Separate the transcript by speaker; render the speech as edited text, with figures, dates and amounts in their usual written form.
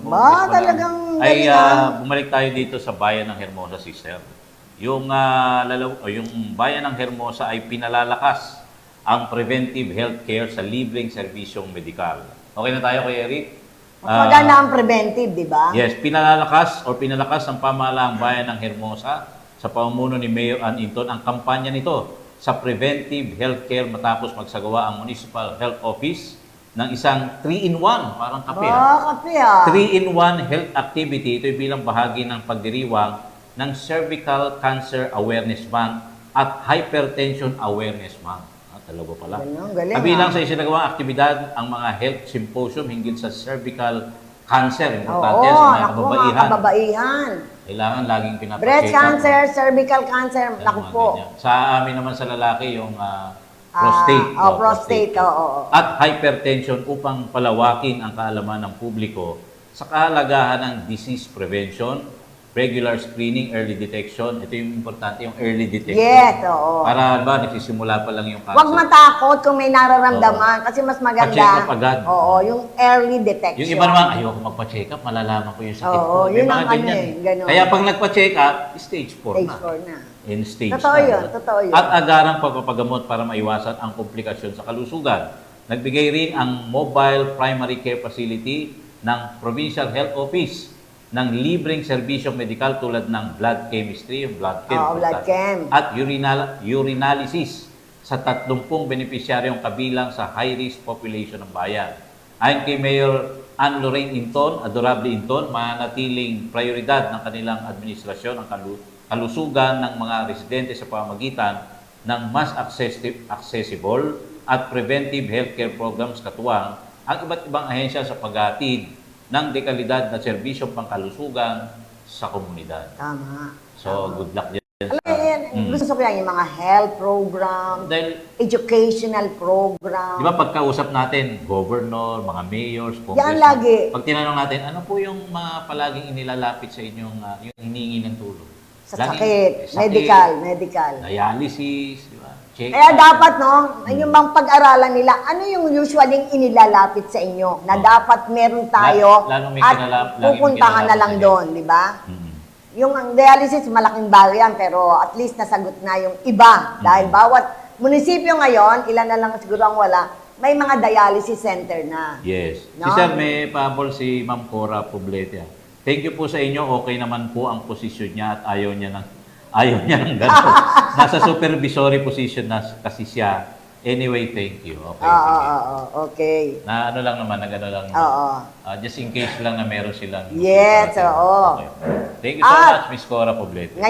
Speaker 1: Ba, talagang
Speaker 2: ay
Speaker 1: galing
Speaker 2: bumalik tayo dito sa bayan ng Hermosa, sister. Yung, yung bayan ng Hermosa ay pinalalakas ang preventive healthcare sa libreng serbisyong medikal. Okay na tayo, Kuya Eric?
Speaker 1: Mas maganda ang preventive, di ba?
Speaker 2: Yes, pinalakas ng pamahalaang bayan ng Hermosa sa pamumuno ni Mayor Ann Inton ang kampanya nito sa preventive healthcare matapos magsagawa ang Municipal Health Office ng isang 3-in-1, parang kape.
Speaker 1: Kape ah.
Speaker 2: 3-in-1 health activity. Ito ay bilang bahagi ng pagdiriwang ng Cervical Cancer Awareness Month at Hypertension Awareness Month. Talaga pala.
Speaker 1: Galing,
Speaker 2: Kabilang sa isinagawang aktibidad ang mga health symposium hinggil sa cervical cancer. Importante yan sa mga kababaihan.
Speaker 1: Mga kababaihan.
Speaker 2: Kailangan laging pinapacheck up.
Speaker 1: Breast cancer, cervical cancer, naku po.
Speaker 2: Sa amin naman sa lalaki, yung prostate.
Speaker 1: Prostate.
Speaker 2: At hypertension upang palawakin ang kaalaman ng publiko sa kahalagahan ng disease prevention, regular screening, early detection. Ito yung importante, yung early detection.
Speaker 1: Yes, oo.
Speaker 2: Para ba, nagsisimula pa lang yung cancer.
Speaker 1: Huwag matakot kung may nararamdaman kasi mas maganda.
Speaker 2: Pa-check up agad.
Speaker 1: Oo, yung early detection.
Speaker 2: Yung iba naman, ayoko magpa-check up, malalaman ko yung sakit ko.
Speaker 1: Oo, yun ang ganun.
Speaker 2: Kaya pag nagpa-check up, stage 4
Speaker 1: Stage
Speaker 2: na.
Speaker 1: 4 na.
Speaker 2: In stage
Speaker 1: Totoo
Speaker 2: na.
Speaker 1: yun, totoo yun.
Speaker 2: At agarang pagpapagamot para maiwasan ang komplikasyon sa kalusugan. Nagbigay rin ang Mobile Primary Care Facility ng Provincial Health Office ng libreng serbisyong medikal tulad ng blood chemistry, yung blood chem,
Speaker 1: blood chem.
Speaker 2: at urinalysis sa 30 benepisyaryong kabilang sa high-risk population ng bayan. Ayon kay Mayor Ann Lorraine Inton, Adorable Inton, manatiling prioridad ng kanilang administrasyon ang kalusugan ng mga residente sa pamamagitan ng mas accessible at preventive healthcare programs katuwang ang iba't ibang ahensya sa paghatid ng dekalidad na serbisyong pangkalusugan sa komunidad.
Speaker 1: Tama.
Speaker 2: So, good luck dyan.
Speaker 1: Alam mo yan, gusto ko yan, yung mga health program,
Speaker 2: Dahil,
Speaker 1: educational program.
Speaker 2: di ba pagkausap natin, governor, mga mayors,
Speaker 1: Yan lagi.
Speaker 2: pag tinanong natin, ano po yung mga palaging inilalapit sa inyong yung hinihingi ng tulong?
Speaker 1: Sa sakit, medical.
Speaker 2: Dialysis, di ba? Check
Speaker 1: Kaya dapat, no, yung bang pag-aralan nila, ano yung usually inilalapit sa inyo na dapat meron tayo at pupuntahan na lang doon, di ba? Yung dialysis, malaking bagay yan, pero at least nasagot na yung iba. Dahil bawat munisipyo ngayon, ilan na lang siguro ang wala, may mga dialysis center na.
Speaker 2: Yes.
Speaker 1: No?
Speaker 2: Si Sir, may pahabol si Ma'am Cora Poblete. Thank you po sa inyo. Okay naman po ang posisyon niya at ayaw niya ng gano'n. Nasa supervisory position na kasi siya. Anyway, thank you. Okay.
Speaker 1: Okay.
Speaker 2: Na ano lang naman, na gano'n lang. Just in case lang na meron silang.
Speaker 1: Yes, oo.
Speaker 2: Okay. Thank you so much, Miss Cora Poblete.